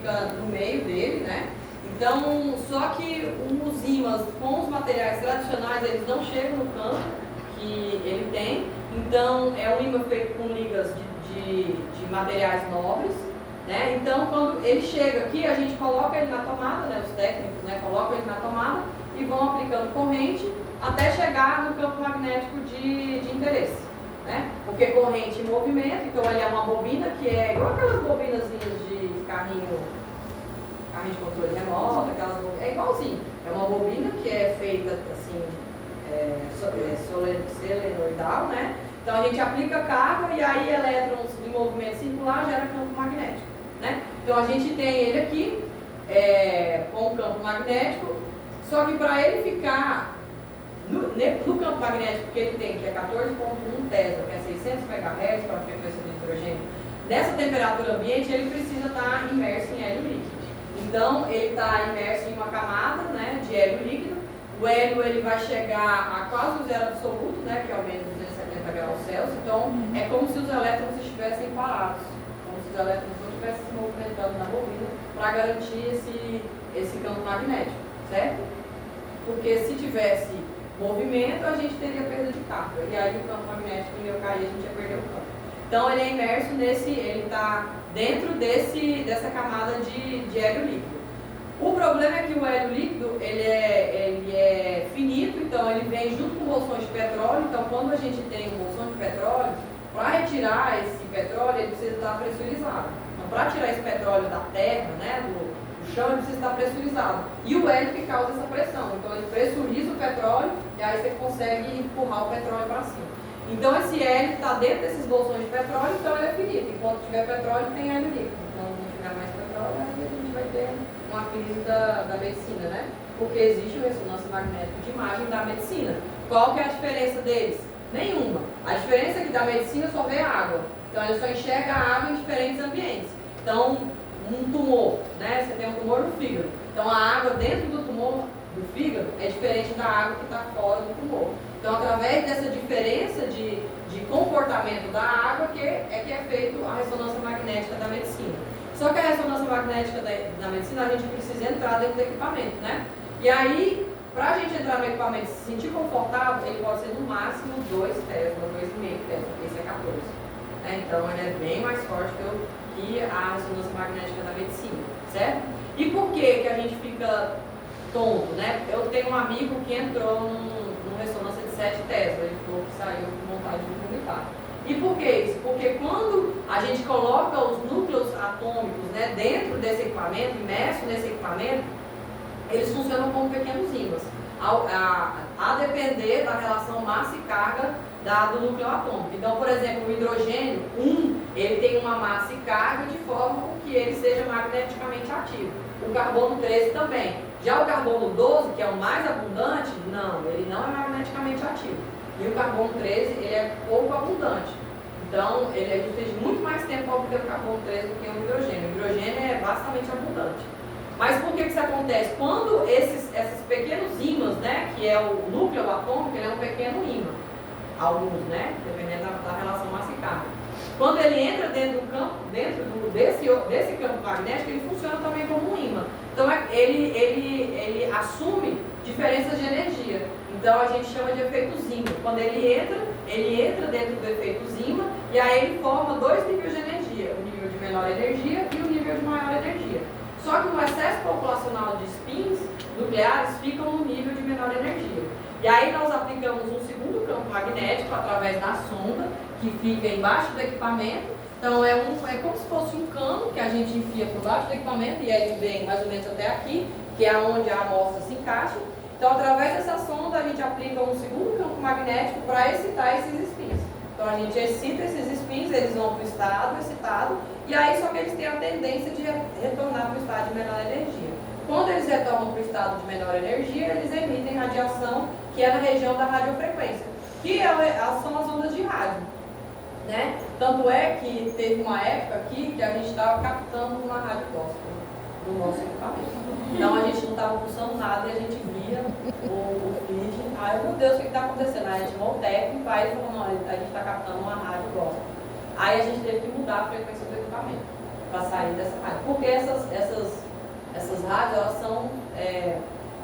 fica no meio dele, né? Então, só que os ímãs com os materiais tradicionais, eles não chegam no campo que ele tem. Então, é um ímã feito com ligas de materiais nobres, né? Então, quando ele chega aqui, a gente coloca ele na tomada, né? Os técnicos, né, colocam ele na tomada e vão aplicando corrente até chegar no campo magnético de interesse, né? Porque corrente em movimento, então ele é uma bobina que é igual aquelas bobinazinhas de carrinho de controle remoto, é igualzinho. É uma bobina que é feita assim, solenoidal, né? Então a gente aplica carga e aí elétrons de movimento circular gera campo magnético, né? Então a gente tem ele aqui com o campo magnético, só que para ele ficar no campo magnético que ele tem, que é 14,1 Tesla, que é 600 MHz para a frequência do hidrogênio, nessa temperatura ambiente ele precisa estar imerso em hélio líquido. Então ele está imerso em uma camada, né, de hélio líquido. O hélio ele vai chegar a quase o zero absoluto, né, que é ao menos 270 graus Celsius. Então é como se os elétrons estivessem parados, como se os elétrons não estivessem se movimentando na bobina para garantir esse campo magnético, certo? Porque se tivesse movimento, a gente teria perda de carga. E aí o campo magnético ia cair, a gente ia perder o campo. Então ele é imerso ele está dentro dessa camada de hélio líquido. O problema é que o hélio líquido ele é finito, então ele vem junto com bolsões de petróleo. Então quando a gente tem um bolsão de petróleo, para retirar esse petróleo ele precisa estar pressurizado. Então para tirar esse petróleo da terra, né, do chão, ele precisa estar pressurizado. E o hélio que causa essa pressão. Então ele pressuriza o petróleo e aí você consegue empurrar o petróleo para cima. Então esse hélio está dentro desses bolsões de petróleo, então ele é finito. Enquanto tiver petróleo, tem hélio líquido. Então não tiver mais petróleo, aí a gente vai ter uma crise da medicina, né? Porque existe o ressonância magnética de imagem da medicina. Qual que é a diferença deles? Nenhuma. A diferença é que da medicina só vê a água. Então ele só enxerga a água em diferentes ambientes. Então, um tumor, né? Você tem um tumor no fígado. Então a água dentro do tumor do fígado é diferente da água que está fora do tumor. Então, através dessa diferença de comportamento da água que é feito a ressonância magnética da medicina. Só que a ressonância magnética da medicina, a gente precisa entrar dentro do equipamento, né? E aí, para a gente entrar no equipamento e se sentir confortável, ele pode ser no máximo 2 Tesla, 2,5 Tesla, porque esse é 14. Né? Então, ele é bem mais forte que a ressonância magnética da medicina, certo? E por que a gente fica tonto, né? Eu tenho um amigo que entrou numa ressonância de 7 Tesla, ele falou que saiu com vontade de vomitar. E por que isso? Porque quando a gente coloca os núcleos atômicos, né, dentro desse equipamento, imerso nesse equipamento, eles funcionam como pequenos ímãs, a depender da relação massa e carga do núcleo atômico. Então, por exemplo, o hidrogênio 1, ele tem uma massa e carga de forma que ele seja magneticamente ativo. O carbono 13 também. Já o carbono 12, que é o mais abundante, não, ele não é magneticamente ativo. E o carbono 13, ele é pouco abundante. Então, a gente precisa de muito mais tempo para obter o carbono 13 do que o hidrogênio. O hidrogênio é bastante abundante. Mas por que isso acontece? Quando esses pequenos ímãs, né, que é o núcleo atômico, ele é um pequeno ímã. Alguns, né, dependendo da relação massa e carga. Quando ele entra dentro do campo, desse campo magnético, ele funciona também como um ímã. Então, ele assume diferenças de energia. Então, a gente chama de efeito ímã. Quando ele entra dentro do efeito ímã e aí ele forma 2 níveis de energia. O nível de menor energia e o nível de maior energia. Só que o excesso populacional de spins nucleares ficam no nível de menor energia. E aí nós aplicamos um segundo campo magnético através da sonda, que fica embaixo do equipamento. Então é como se fosse um cano que a gente enfia por baixo do equipamento e aí vem mais ou menos até aqui, que é onde a amostra se encaixa. Então através dessa sonda a gente aplica um segundo campo magnético para excitar esses spins. Então a gente excita esses spins, eles vão para o estado excitado, e aí só que eles têm a tendência de retornar para o estado de menor energia. Quando eles retornam para o estado de menor energia, eles emitem radiação que é na região da radiofrequência, que são as ondas de rádio. Né? Tanto é que teve uma época aqui que a gente estava captando uma rádio gospel no nosso equipamento. Então a gente não estava pulsando nada e a gente via o feed. Ai meu Deus, o que está acontecendo? Aí a gente chamou o técnico, aí ele falou, não, a gente está captando uma rádio gospel. Aí a gente teve que mudar a frequência do equipamento. para sair dessa rádio. Porque essas rádios, elas são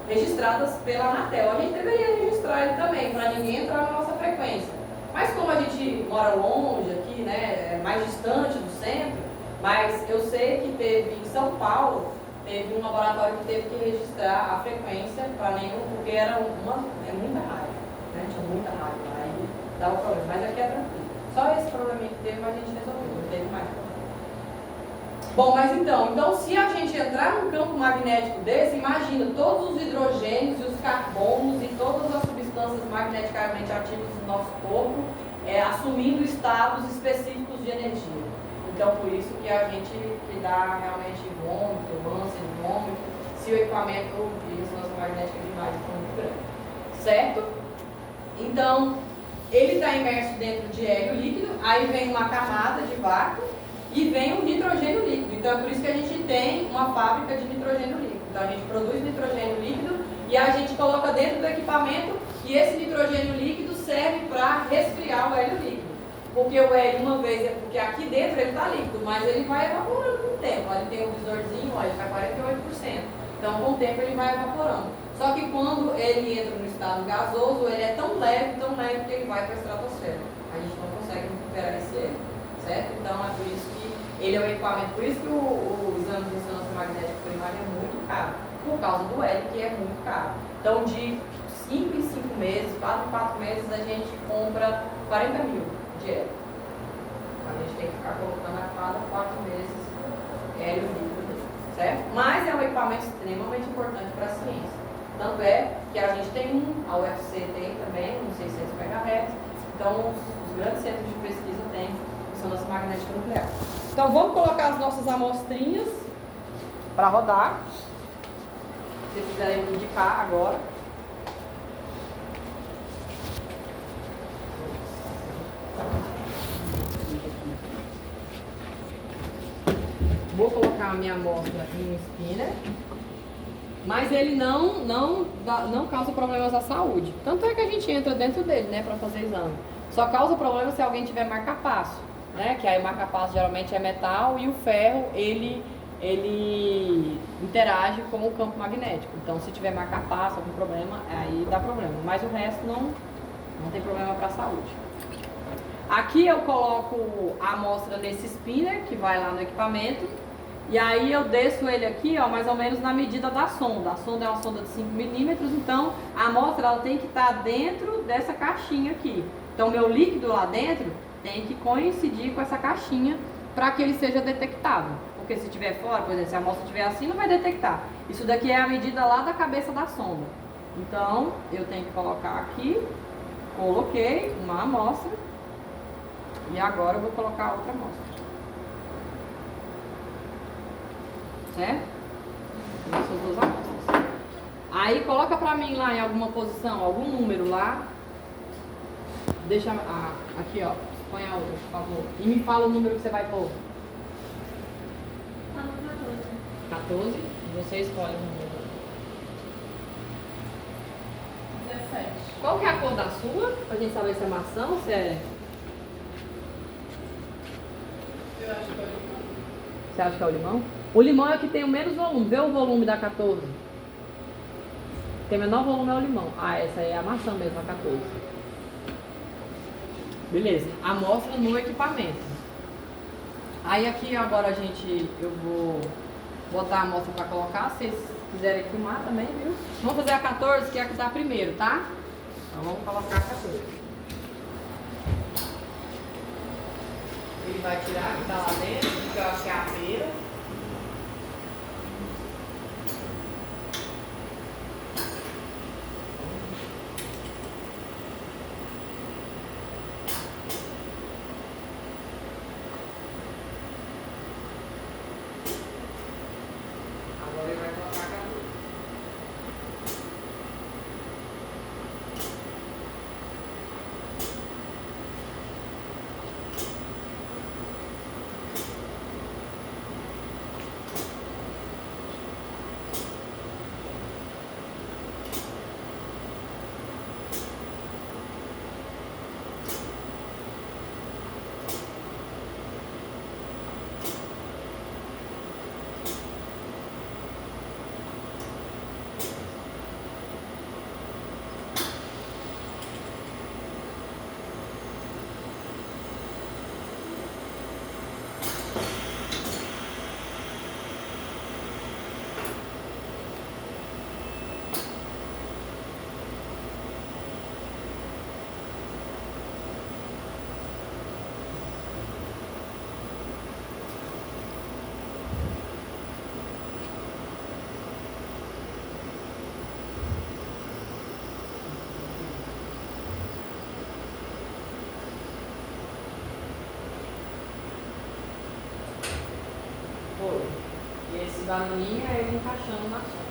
registradas pela Anatel. A gente deveria registrar ele também, para ninguém entrar na nossa frequência. Mas como a gente mora longe aqui, né, mais distante do centro, mas eu sei que teve em São Paulo, teve um laboratório que teve que registrar a frequência para nenhum, porque era muita rádio, né? Tinha muita rádio lá e dava problema, mas aqui é tranquilo. Só esse problema que teve, mas a gente resolveu, não teve mais problema. Bom, mas então se a gente entrar num campo magnético desse, imagina todos os hidrogênios e os carbonos e todas as substâncias magneticamente ativas do nosso corpo assumindo estados específicos de energia. Então, por isso que a gente que dá realmente vômito, ânsia de vômito, se o equipamento de ressonância magnética de imagem for muito grande. Certo? Então, ele está imerso dentro de hélio líquido, aí vem uma camada de vácuo e vem o nitrogênio líquido. Então, é por isso que a gente tem uma fábrica de nitrogênio líquido. Então, a gente produz nitrogênio líquido e a gente coloca dentro do equipamento e esse nitrogênio líquido serve para resfriar o hélio líquido. Porque o hélio, uma vez, porque aqui dentro ele está líquido, mas ele vai evaporando com o tempo. Ele tem um visorzinho, olha, ele está 48%. Então, com o tempo ele vai evaporando. Só que quando ele entra no estado gasoso, ele é tão leve que ele vai para a estratosfera. A gente não consegue recuperar esse hélio, certo? Então, é por isso que ele é um equipamento, por isso que o exame de ressonância magnética primária é muito caro, por causa do hélio, que é muito caro. Então, de 5 em 5 meses, 4 em 4 meses, a gente compra 40 mil de hélio. A gente tem que ficar colocando a cada 4 meses hélio líquido, certo? Mas é um equipamento extremamente importante para a ciência. Tanto é que a gente tem a UFC tem também, uns 600 MHz. Então, os grandes centros de pesquisa têm ressonância magnética nuclear. Então, vamos colocar as nossas amostrinhas para rodar. Se vocês quiserem indicar agora. Vou colocar a minha amostra em um spinner, mas ele não causa problemas à saúde. Tanto é que a gente entra dentro dele, né, para fazer exame. Só causa problema se alguém tiver marca-passo, né, que aí o marca-passo geralmente é metal e o ferro, ele interage com o campo magnético. Então, se tiver marca-passo, algum problema, aí dá problema. Mas o resto não tem problema para a saúde. Aqui eu coloco a amostra nesse spinner, que vai lá no equipamento. E aí eu desço ele aqui, ó, mais ou menos na medida da sonda. A sonda é uma sonda de 5 milímetros, então a amostra ela tem que estar dentro dessa caixinha aqui. Então meu líquido lá dentro tem que coincidir com essa caixinha para que ele seja detectável. Porque se estiver fora, por exemplo, se a amostra estiver assim, não vai detectar. Isso daqui é a medida lá da cabeça da sonda. Então eu tenho que colocar aqui, coloquei uma amostra e agora eu vou colocar outra amostra. Certo? Essas duas amostras. Aí coloca pra mim lá em alguma posição, algum número lá. Deixa aqui, ó. Põe a outra, por favor. E me fala o número que você vai pôr. 14. Você escolhe o número. 17. Qual que é a cor da sua? Pra gente saber se é maçã ou se é... Eu acho que é o limão. Você acha que é o limão? O limão é o que tem o menos volume. Vê o volume da 14. Tem menor volume é o limão. Ah, essa aí é a maçã mesmo, a 14. Beleza. Amostra no equipamento. Aí aqui agora eu vou botar a amostra para colocar. Se vocês quiserem filmar também, viu? Vamos fazer a 14, que é a que dá primeiro, tá? Então vamos colocar a 14. Ele vai tirar o que tá lá dentro, que eu acho que é a pera. Agora ele vai colocar a 14. E esse barulhinho é ele encaixando na sombra.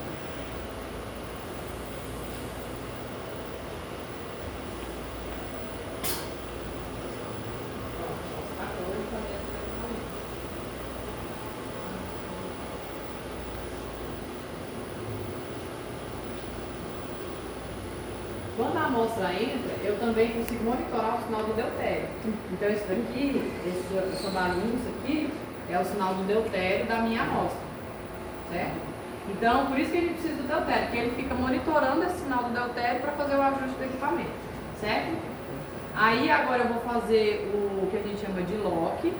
Quando a amostra entra, eu também consigo monitorar o sinal do deutério. Então isso daqui, essa bagunça aqui, é o sinal do deutério da minha amostra, certo? Então, por isso que a gente precisa do deutério, porque ele fica monitorando esse sinal do deutério para fazer o ajuste do equipamento, certo? Aí agora eu vou fazer o que a gente chama de lock,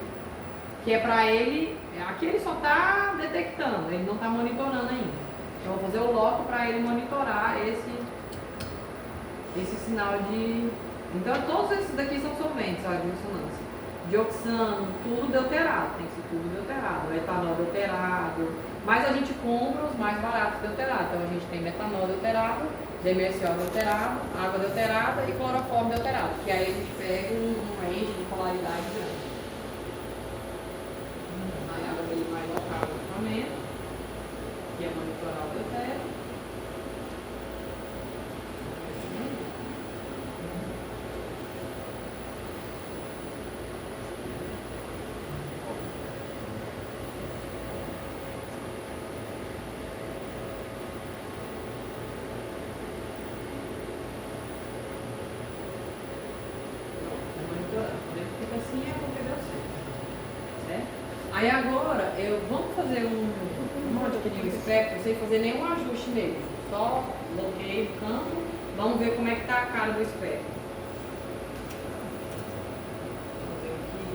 que é para ele, aqui ele só está detectando, ele não está monitorando ainda. Então eu vou fazer o lock para ele monitorar esse sinal de... Então todos esses daqui são solventes, olha, de ressonância. Dioxano, tudo deuterado, tem que ser tudo deuterado, etanol deuterado, mas a gente compra os mais baratos deuterados. Então a gente tem metanol deuterado, DMSO deuterado, água deuterada e cloroformo deuterado, que aí a gente pega um range de polaridade grande. Aí a água dele vai local no equipamento, que é monitorar o deutério. Aí agora, vamos fazer vamos adquirir o espectro sem fazer nenhum ajuste nele. Só bloqueio o campo, vamos ver como é que está a cara do espectro. Vamos ver aqui.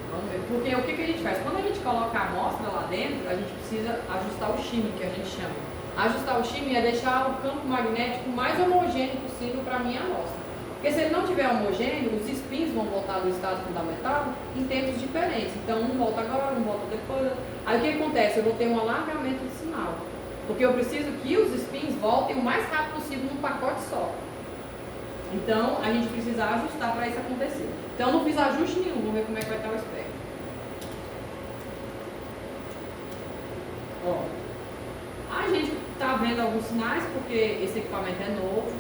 Vamos ver, porque o que a gente faz? Quando a gente coloca a amostra lá dentro, a gente precisa ajustar o shimmy, que a gente chama. Ajustar o shimmy é deixar o campo magnético mais homogêneo possível para a minha amostra. Porque se ele não tiver homogêneo, os spins vão voltar do estado fundamental em tempos diferentes. Então um volta agora, um volta depois. Aí o que acontece? Eu vou ter um alargamento de sinal. Porque eu preciso que os spins voltem o mais rápido possível num pacote só. Então a gente precisa ajustar para isso acontecer. Então eu não fiz ajuste nenhum, vamos ver como é que vai estar o espectro. Ó, a gente está vendo alguns sinais porque esse equipamento é novo,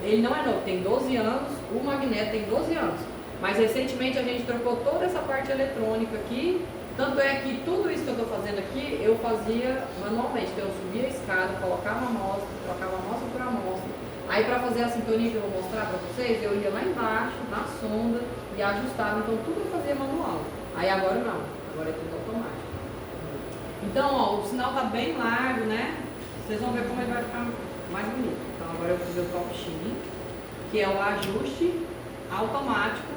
ele não é novo, tem 12 anos, o magneto tem 12 anos, mas recentemente a gente trocou toda essa parte eletrônica aqui, tanto é que tudo isso que eu estou fazendo aqui, eu fazia manualmente, então eu subia a escada, colocava a amostra, trocava amostra por amostra, aí para fazer a sintonia que eu vou mostrar para vocês, eu ia lá embaixo, na sonda, e ajustava, então tudo eu fazia manual, aí agora não, agora é tudo automático. Então, ó, o sinal está bem largo, né? Vocês vão ver como ele vai ficar mais bonito. Então, agora eu vou fazer o top shimmy, que é o ajuste automático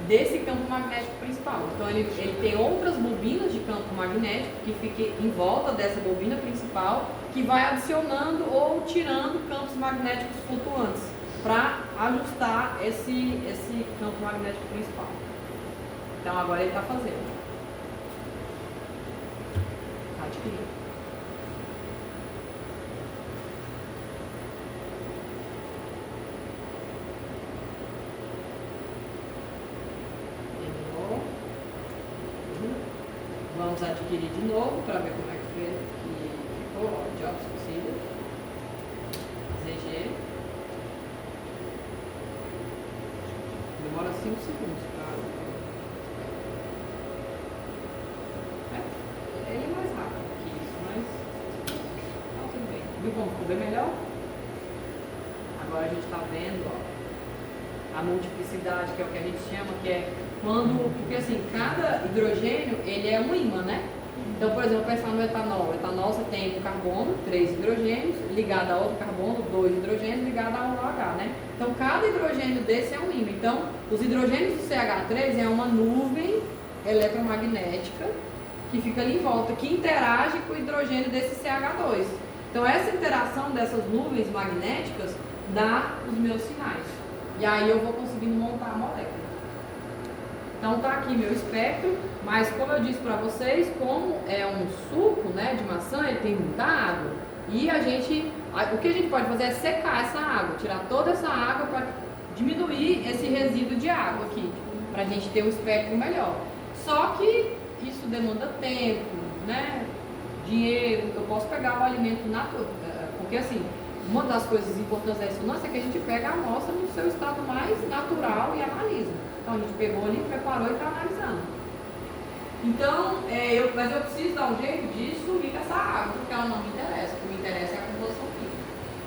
desse campo magnético principal. Então, ele tem outras bobinas de campo magnético que fiquem em volta dessa bobina principal, que vai adicionando ou tirando campos magnéticos flutuantes para ajustar esse campo magnético principal. Então, agora ele está fazendo. Adquirir. Terminou. Vamos adquirir de novo para ver como é que ficou. Ó, Jobs possível. ZG. Demora 5 segundos para. Ele é mais rápido que isso, mas tá tudo bem. Viu como ficou bem melhor? Agora a gente está vendo, ó, a multiplicidade, que é o que a gente chama, que é quando, porque assim, cada hidrogênio, ele é um ímã, né? Então, por exemplo, pensar no etanol. O etanol você tem um carbono, 3 hidrogênios, ligado a outro carbono, 2 hidrogênios, ligado a um OH, né? Então, cada hidrogênio desse é um ímã. Então, os hidrogênios do CH3 é uma nuvem eletromagnética que fica ali em volta, que interage com o hidrogênio desse CH2. Então, essa interação dessas nuvens magnéticas dá os meus sinais. E aí eu vou conseguindo montar a molécula. Então, tá aqui meu espectro, mas como eu disse para vocês, como é um suco, né, de maçã, ele tem muita água. E o que a gente pode fazer é secar essa água, tirar toda essa água para diminuir água aqui, para a gente ter um espectro melhor. Só que isso demanda tempo, né? Dinheiro. Eu posso pegar o alimento natural, porque assim, uma das coisas importantes da ressonância é que a gente pega a amostra no seu estado mais natural e analisa. Então a gente pegou ali, preparou e está analisando. Então, mas eu preciso dar um jeito de sumir com essa água, porque ela não me interessa. O que me interessa é a composição química.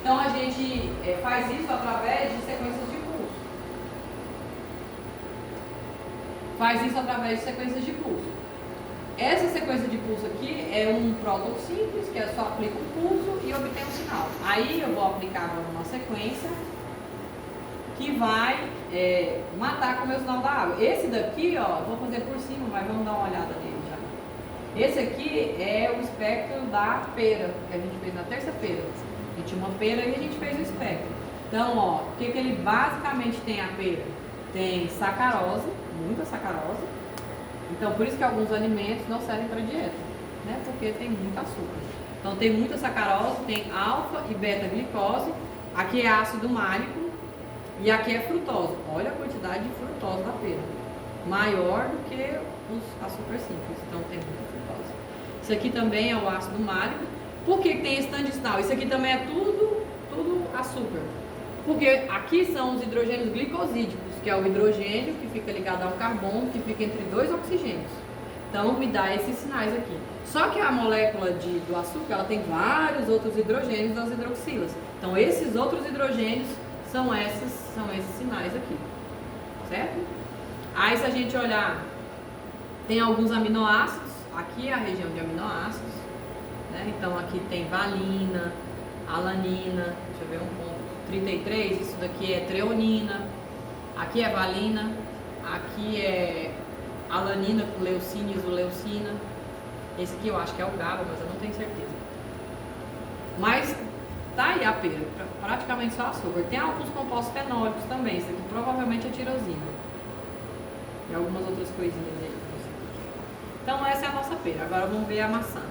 Então a gente faz isso através de sequências de pulso. Essa sequência de pulso aqui é um próton simples, que só aplica um pulso e obtém um sinal. Aí eu vou aplicar agora uma sequência que vai matar com o meu sinal da água. Esse daqui, ó, vou fazer por cima, mas vamos dar uma olhada nele já. Esse aqui é o espectro da pera, que a gente fez na terça-feira. A gente tinha uma pera e a gente fez o espectro. Então, ó, o que ele basicamente tem a pera? Tem sacarose, muita sacarose. Então, por isso que alguns alimentos não servem para dieta, né? Porque tem muito açúcar. Então, tem muita sacarose, tem alfa e beta glicose. Aqui é ácido málico e aqui é frutose. Olha a quantidade de frutose da pera. Maior do que os açúcares simples. Então, tem muita frutose. Isso aqui também é o ácido málico. Por que tem esse tanto de sinal? Isso aqui também é tudo açúcar. Porque aqui são os hidrogênios glicosídicos, que é o hidrogênio que fica ligado a um carbono, que fica entre dois oxigênios. Então, me dá esses sinais aqui. Só que a molécula do açúcar, ela tem vários outros hidrogênios das hidroxilas. Então, esses outros hidrogênios são esses sinais aqui. Certo? Aí, se a gente olhar, tem alguns aminoácidos. Aqui é a região de aminoácidos. Né? Então, aqui tem valina, alanina, deixa eu ver um ponto. 33, isso daqui é treonina, aqui é valina, aqui é alanina com leucina e isoleucina. Esse aqui eu acho que é o GABA, mas eu não tenho certeza. Mas tá aí a pera, praticamente só açúcar. Tem alguns compostos fenólicos também, isso aqui provavelmente é tirosina. E algumas outras coisinhas aí. Então essa é a nossa pera. Agora vamos ver a maçã.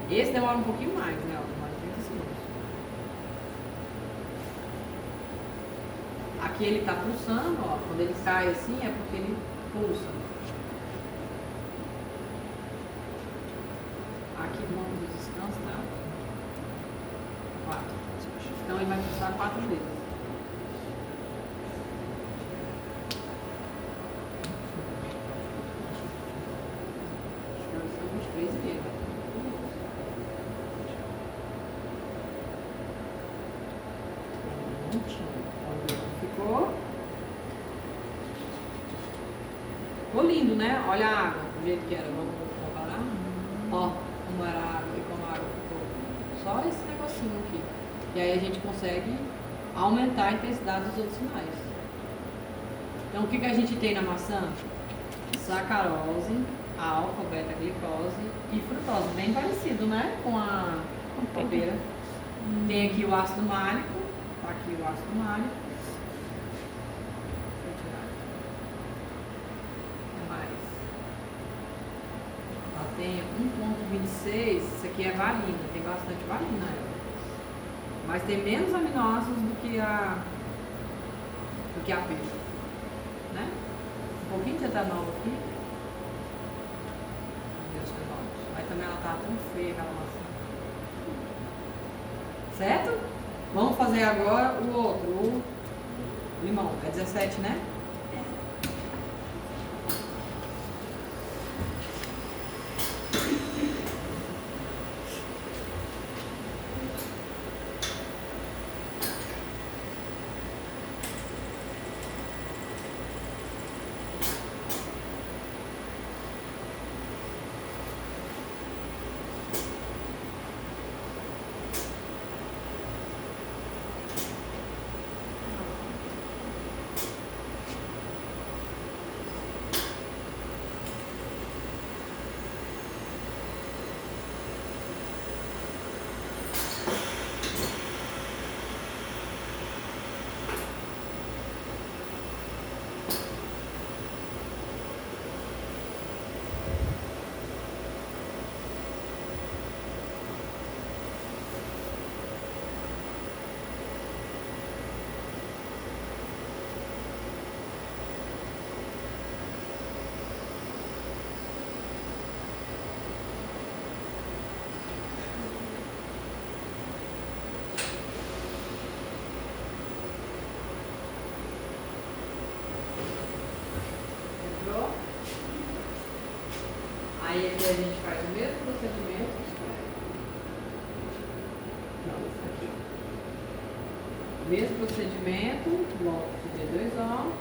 Esse demora um pouquinho mais, né? Mais 30 segundos. Aqui ele tá pulsando, ó. Quando ele cai assim é porque ele pulsa. Aqui vamos dos descansos, tá? 4. Então ele vai pulsar 4 vezes. São 23 vezes. Ficou lindo, né? Olha a água, do jeito que era. Vamos comparar? Ó, como era a água e como a água ficou. Só esse negocinho aqui. E aí a gente consegue aumentar a intensidade dos outros sinais. Então, o que a gente tem na maçã? Sacarose, alfa, beta glicose e frutose. Bem parecido, né? Com a pera. Tem aqui o ácido málico. Aqui o ácido málico. Deixa eu tirar aqui. Mais. Ela tem 1,26. Isso aqui é valina. Tem bastante valina. Mas tem menos aminoácidos do que a pera. Né? Um pouquinho de etanol aqui. Mas também ela tá tão feia aquela maçã. Certo? Vamos fazer agora o outro, o limão. É 17, né? a gente faz o mesmo procedimento. Não, isso aqui. Mesmo procedimento, bloco de D2O.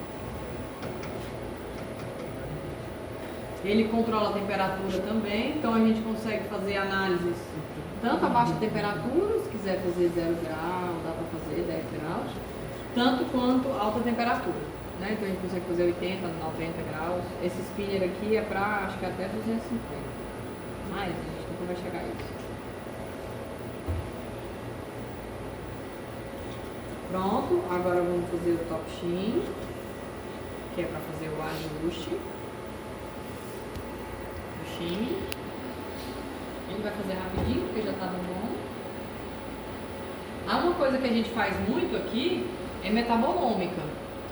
Ele controla a temperatura também, então a gente consegue fazer análises tanto abaixo de temperatura, se quiser fazer 0 grau, dá para fazer 10 graus, tanto quanto alta temperatura, né? Então a gente consegue fazer 80, 90 graus. Esse spinner aqui é para, acho que até 250, mas a gente nunca vai chegar a isso. Pronto, agora vamos fazer o top chin, que é para fazer o ajuste. Ele vai fazer rapidinho, porque já está dando bom. Uma coisa que a gente faz muito aqui é metabolômica.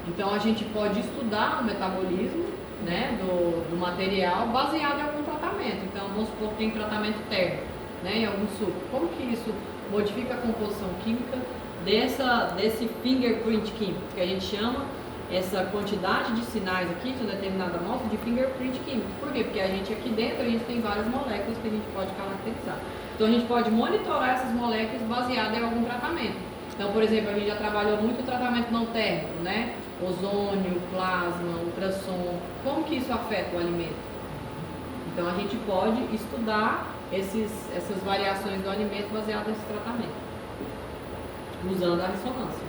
Então a gente pode estudar o metabolismo, né, do material baseado em algum tratamento. Então vamos supor que tem tratamento térmico, né, em algum suco. Como que isso modifica a composição química desse fingerprint químico, que a gente chama essa quantidade de sinais aqui de uma determinada amostra de fingerprint químico. Por quê? Porque a gente aqui dentro a gente tem várias moléculas que a gente pode caracterizar. Então a gente pode monitorar essas moléculas baseadas em algum tratamento. Então, por exemplo, a gente já trabalhou muito o tratamento não térmico, né? Ozônio, plasma, ultrassom. Como que isso afeta o alimento? Então a gente pode estudar essas variações do alimento baseadas nesse tratamento, usando a ressonância.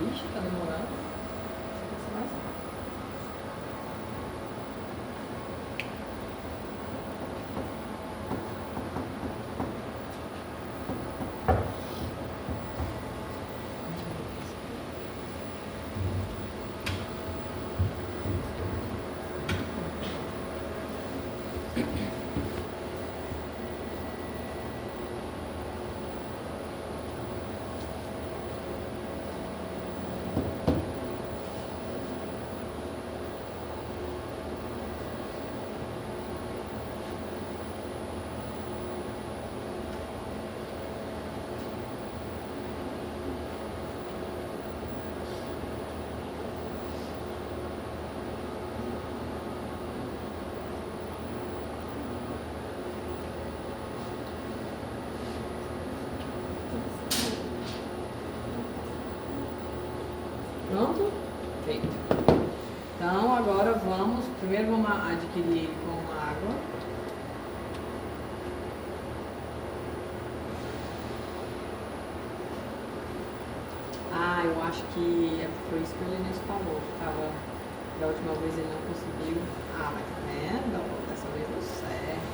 Ixi, tá demorando. Isso vai ser mais rápido. Pronto? Feito. Então agora primeiro vamos adquirir ele com água. Eu acho que foi isso que o Linus falou, que da última vez ele não conseguiu. Mas tá vendo? Dessa vez deu certo.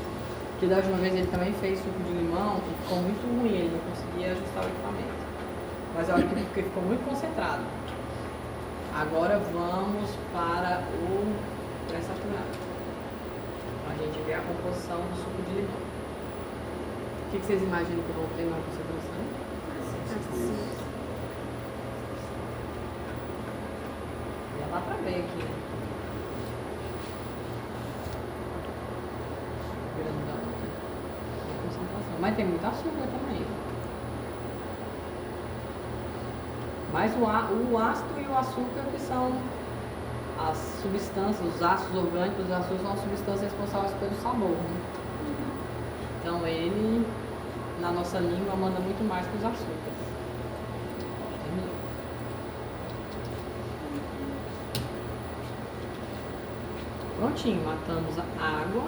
Porque da última vez ele também fez suco de limão e ficou muito ruim, ele não conseguia ajustar o equipamento. Mas eu acho que porque ficou muito concentrado. Agora vamos para o pré-saturado, para a gente ver a composição do suco de limão. O que vocês imaginam que vão ter na concentração? Já dá para ver aqui. A concentração. Mas tem muito açúcar também. Mas o ácido e o açúcar, que são as substâncias, os ácidos orgânicos, os açúcares são as substâncias responsáveis pelo sabor, né? Então ele, na nossa língua, manda muito mais que os açúcares. Terminou. Prontinho, matamos a água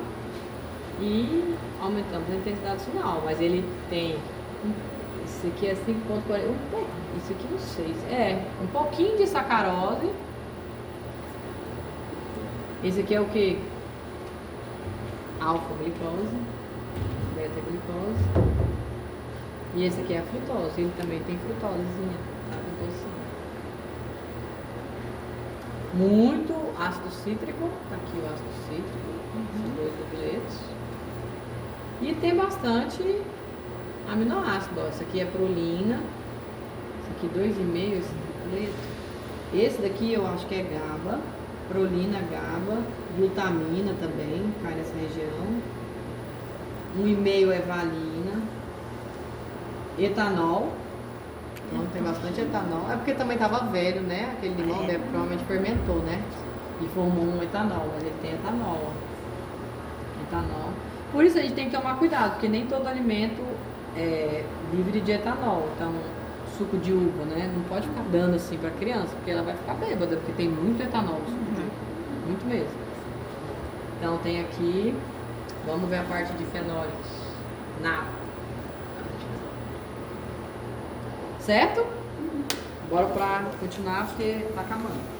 e aumentamos a intensidade final, mas ele tem... Esse aqui é 5,40. Isso aqui não sei. Um pouquinho de sacarose. Esse aqui é o que? Alfa-glicose, beta-glicose. E esse aqui é a frutose, ele também tem frutosezinha, tá? Composição. Muito ácido cítrico, tá aqui o ácido cítrico, esses dois dubletos. E tem bastante aminoácido, ó. Esse aqui é prolina, esse aqui 2,5, esse dubleto. Esse daqui eu acho que é GABA, prolina, GABA, glutamina também, cai nessa região. 1,5 é valina, etanol, então tem bastante etanol. É porque também estava velho, né? Aquele limão provavelmente fermentou, né? E formou um etanol, mas ele tem etanol, ó. Etanol. Por isso a gente tem que tomar cuidado, porque nem todo alimento é livre de etanol. Então, suco de uva, né? Não pode ficar dando assim para criança, porque ela vai ficar bêbada, porque tem muito etanol no suco de uva. Muito mesmo. Então tem aqui, vamos ver a parte de fenólicos. Nada. Certo? Bora pra continuar porque tá acabando.